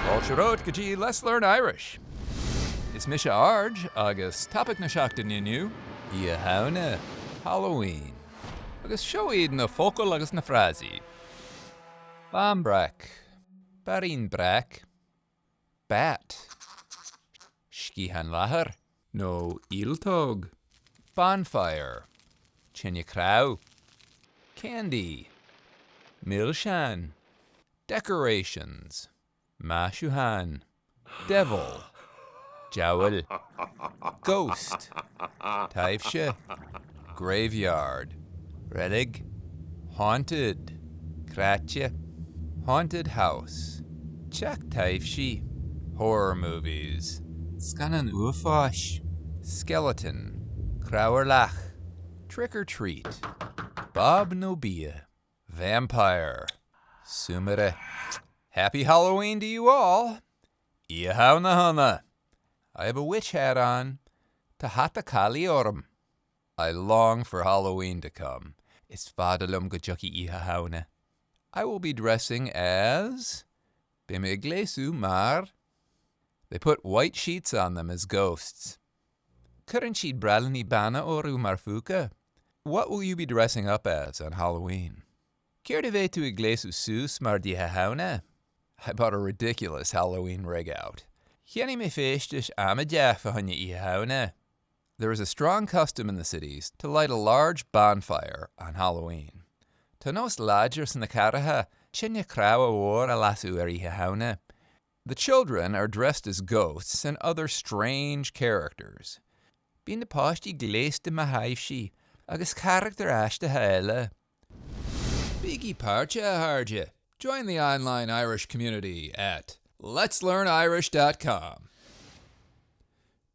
Shirot Gaji, let's learn Irish. Is Misha Arj, agus topic na seachta niniu, Shamhna, Hallowe'en, agus show na Focail agus na Frásaí. Barm brack, Báirín brack, bat, leathair, no ialtóg, Bonfire, cráite, candy, Milseáin, decorations, Maisiúcháin, devil, Diabhal, ghost, Taibhse, graveyard, Reilig, haunted, Cráite, haunted house, taibhsí, horror movies, Scannáin uafáis, skeleton, Cnámharlach, trick or treat, Bob no bia, vampire, Súmaire. Happy Halloween to you all. Shamhna. I have a witch hat on. Hata callaí. I long for Halloween to come. Is fada liom go dtiocfaidh Shamhna. I will be dressing as gléasadh mar. They put white sheets on them as ghosts. Curran siad bralní bana orú mar fuca. What will you be dressing up as on Halloween? Céir de bheith tú I gléasadh sús mar di Shamhna? I bought a ridiculous Halloween rig out. Cheannaigh mé féisteas ama deach fa hunne Shamhna. There is a strong custom in the cities to light a large bonfire on Halloween. Tá nós láidir san na caraithe sinne crábh mhór a lasú ar Shamhna. The children are dressed as ghosts and other strange characters. Bíonn na páistí gléasta ma taibhsí agus character aiste eile. Biggie páirte a tharde. Join the online Irish community at letslearnirish.com.